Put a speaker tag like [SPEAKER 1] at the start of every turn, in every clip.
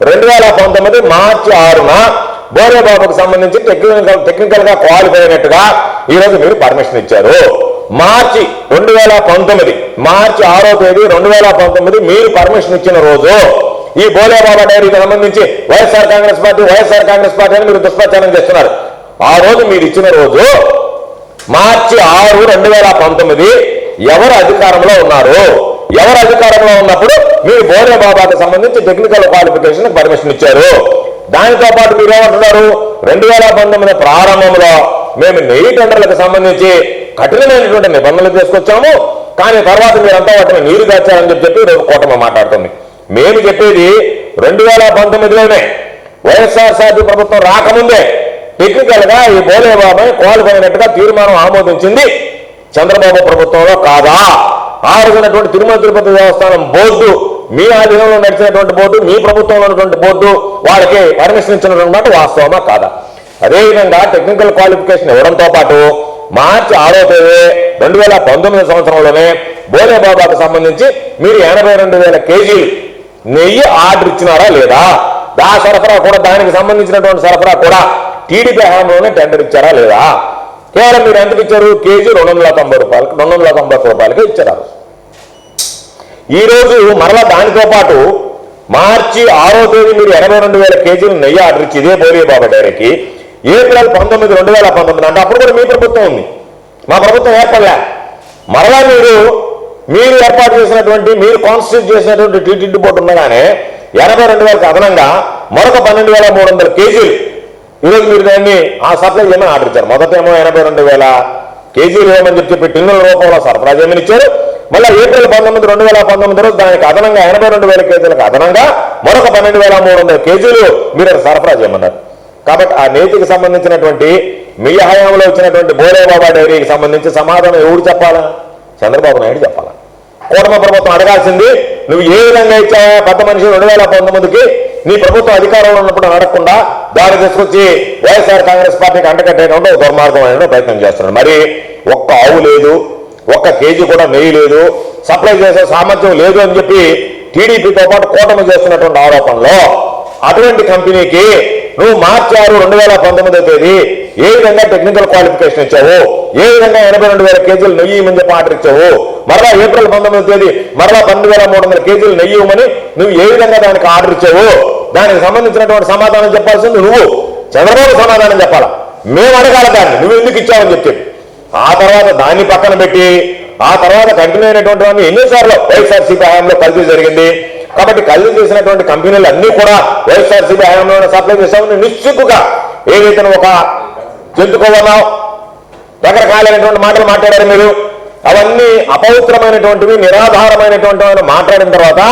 [SPEAKER 1] 2019 మార్చి 6న బోరేబాబుకు సంబంధించి టెక్నికల్ గా క్వాలిఫై అయినట్టుగా ఈ రోజు మీరు పర్మిషన్ ఇచ్చారు. మార్చి 2019 మార్చి 6వ తేదీ 2019 మీరు పర్మిషన్ ఇచ్చిన రోజు ఈ బోలేబాబా డైరీకి సంబంధించి వైఎస్ఆర్ కాంగ్రెస్ పార్టీ అని మీరు దుష్ప్రచారం చేస్తున్నారు. ఆ రోజు మీరు ఇచ్చిన రోజు మార్చి 6, 2019 ఎవరు అధికారంలో ఉన్నారు? ఎవరు అధికారంలో ఉన్నప్పుడు మీరు బోలేబాబాకి సంబంధించి టెక్నికల్ క్వాలిఫికేషన్ పర్మిషన్ ఇచ్చారు. దానితో పాటు మీరు ఏమంటున్నారు? 2019 ప్రారంభంలో మేము నెయ్యి టెండర్లకు సంబంధించి కఠినమైనటువంటి నిబంధనలు తీసుకొచ్చాము, కానీ తర్వాత మీరంతా వాటిని నీరు దాచారని చెప్పి కూటమి మాట్లాడుతుంది. మేము చెప్పేది 2019లోనే వైఎస్ఆర్సీపీ ప్రభుత్వం రాకముందే టెక్నికల్ గా ఈ బోలేబాబు క్వాలిఫై అయినట్టుగా తీర్మానం ఆమోదించింది చంద్రబాబు ప్రభుత్వంలో కాదా? ఆ రోజునటువంటి తిరుమల తిరుపతి దేవస్థానం బోర్డు, మీ ఆధీనంలో నడిచినటువంటి బోర్డు, మీ ప్రభుత్వంలో ఉన్నటువంటి బోర్డు వాళ్ళకి పర్మిషన్ ఇచ్చినటువంటి మాట వాస్తవమా కాదా? అదేవిధంగా టెక్నికల్ క్వాలిఫికేషన్ ఇవ్వడంతో పాటు మార్చి 6వ తేదీ 2019 సంవత్సరంలోనే బోలేబాబాకు సంబంధించి మీరు 82,000 కేజీలు నెయ్యి ఆర్డర్ ఇచ్చినారా లేదా? సరఫరా కూడా, దానికి సంబంధించినటువంటి సరఫరా కూడా టీడీపీ హయాంలోనే టెండర్ ఇచ్చారా లేదా? కేవలం మీరు ఎంతకు ఇచ్చారు? కేజీ 290 రూపాయలకి ఇచ్చారు. ఈ రోజు మరలా దానితో పాటు మార్చి 6వ తేదీ మీరు 82,000 కేజీలు నెయ్యి ఆర్డర్ ఇచ్చి ఇదే బోలేబాబా డైరీకి ఏప్రిల్ 19, 2019 అంటే అప్పుడు కూడా మీ ప్రభుత్వం ఉంది, మా ప్రభుత్వం ఏర్పడలే. మరలా మీరు ఏర్పాటు చేసినటువంటి, మీరు కాన్స్టిట్యూట్ చేసినటువంటి టీటీడీ బోర్డు ఉండగానే 82,000కి అదనంగా మరొక 12,300 కేజీలు ఈరోజు మీరు దాన్ని సప్లై చేయమని ఆర్డర్ ఇచ్చారు. మొదటేమో 82,000 కేజీలు ఇవ్వమని చెప్పి టిన్నుల రూపంలో సరఫరా చేయమని ఇచ్చారు. మళ్ళీ ఏప్రిల్ 19, 2019 రోజు దానికి అదనంగా 82,000 కేజీలకు అదనంగా మరొక 12,300 కేజీలు మీరు సరఫరా చేయమన్నారు. కాబట్టి ఆ నేతికి సంబంధించినటువంటి మీ హయాంలో వచ్చినటువంటి బోలేబాబా డైరీకి సంబంధించి సమాధానం ఎవరు చెప్పాలా? చంద్రబాబు నాయుడు చెప్పాలా? కూటమి ప్రభుత్వం అడగాల్సింది, నువ్వు ఏ విధంగా ఇచ్చావా పెద్ద మనిషి 2019కి నీ ప్రభుత్వం అధికారంలో ఉన్నప్పుడు అడగకుండా దాన్ని తీసుకొచ్చి వైఎస్ఆర్ కాంగ్రెస్ పార్టీకి అంటకట్టేటువంటి ఒక దుర్మార్గమైన ప్రయత్నం చేస్తున్నాడు. మరి ఒక్క ఆవు లేదు, ఒక్క కేజీ కూడా నెయ్యి లేదు, సప్లై చేసే సామర్థ్యం లేదు అని చెప్పి టీడీపీతో పాటు కూటమి చేస్తున్నటువంటి ఆరోపణలో అటువంటి కంపెనీకి నువ్వు మార్చి 6, 2019 తేదీ ఏ విధంగా టెక్నికల్ క్వాలిఫికేషన్ ఇచ్చావు? ఏ విధంగా 82,000 కేజీలు నెయ్యి ఇవ్వమని చెప్పి ఆర్డర్ ఇచ్చావు? మరలా ఏప్రిల్ 19 తేదీ మరలా 12,300 కేజీలు నెయ్యి ఇవ్వమని నువ్వు ఏ విధంగా దానికి ఆర్డర్ ఇచ్చావు? దానికి సంబంధించినటువంటి సమాధానం చెప్పాల్సింది నువ్వు, చంద్రబాబు సమాధానం చెప్పాలా. మేము అడగాల దాన్ని, నువ్వు ఎందుకు ఇచ్చావని చెప్పి. ఆ తర్వాత దాన్ని పక్కన పెట్టి ఆ తర్వాత కంటిన్యూ అయినటువంటి వాడిని ఎన్నిసార్లు వైఎస్ఆర్సీపీ హయాంలో కల్తీ జరిగింది కాబట్టి కల్తీ చేసినటువంటి కంపెనీలు అన్నీ కూడా వైఎస్ఆర్సీపీ హయాంలో సప్లై చేసామని నిశ్చితుగా ఏదైతే ఒక చెందుకోవన్నావు రకరకాలైనటువంటి మాటలు మాట్లాడారు మీరు. అవన్నీ అపవిత్రమైనటువంటివి, నిరాధారమైనటువంటి మాట్లాడిన తర్వాత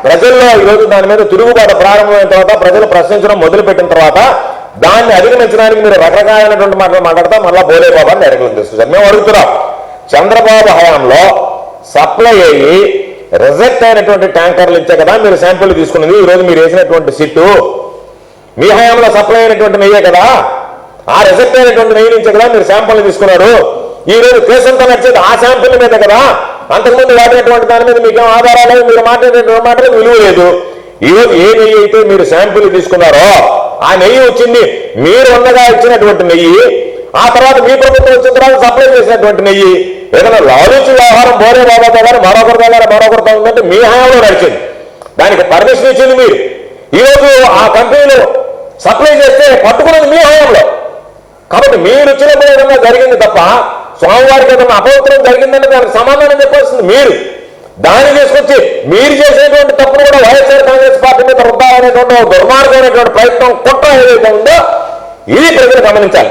[SPEAKER 1] ప్రజల్లో ఈరోజు దాని మీద తిరుగుబాటు ప్రారంభమైన తర్వాత ప్రజలు ప్రశ్నించడం మొదలుపెట్టిన తర్వాత దాన్ని అధిగమించడానికి మీరు రకరకాలైనటువంటి మాటలు మాట్లాడతా మళ్ళా బోలేబాబాని డైరెక్ట్గా తీసుకొచ్చారు. మేము అడుగుతున్నాం, చంద్రబాబు హయాంలో సప్లై అయ్యి రిజెక్ట్ అయినటువంటి ట్యాంకర్లు ఇచ్చే కదా మీరు శాంపుల్ తీసుకున్నది. ఈరోజు మీరు వేసినటువంటి సిట్టు మీ హయాంలో సప్లై అయినటువంటి నెయ్యే కదా, ఆ రిజెక్ట్ అయినటువంటి నెయ్యి నుంచే కదా మీరు శాంపుల్ తీసుకున్నారు. ఈ రోజు కేసంతా నడిచేది ఆ శాంపుల్ మీద కదా, అంతకుముందు వాడినటువంటి దాని మీద మీకేం ఆధారాలు, మీరు మాట్లాడేటువంటి మాటలు విలువ లేదు. ఈరోజు ఏ నెయ్యి అయితే మీరు శాంపుల్ తీసుకున్నారో ఆ నెయ్యి వచ్చింది మీరు ఉండగా ఇచ్చినటువంటి నెయ్యి, ఆ తర్వాత మీ ప్రభుత్వం వచ్చిన తర్వాత సప్లై చేసినటువంటి నెయ్యి. ఏదైనా లాలూచి వ్యవహారం బోలేబాబాతో కానీ మరొకరితో ఉందంటే మీ హయాంలో నడిచింది, దానికి పర్మిషన్ ఇచ్చింది మీరు. ఈరోజు ఆ కంపెనీలు సప్లై చేస్తే పట్టుకున్నది మీ హయాంలో. కాబట్టి మీరు వచ్చినప్పుడు ఏదన్నా జరిగింది తప్ప స్వామివారికి ఏదన్నా అపవిత్రం జరిగిందంటే దానికి సమాధానం చెప్పాల్సింది మీరు. దాన్ని తీసుకొచ్చి మీరు చేసేటువంటి తప్పును కూడా వైఎస్ఆర్ కాంగ్రెస్ పార్టీ మీద రుద్దాలనేటువంటి దుర్మార్గమైనటువంటి ప్రయత్నం కుట్ర ఏదైతే ఉందో ఇది ప్రజలు గమనించాలి.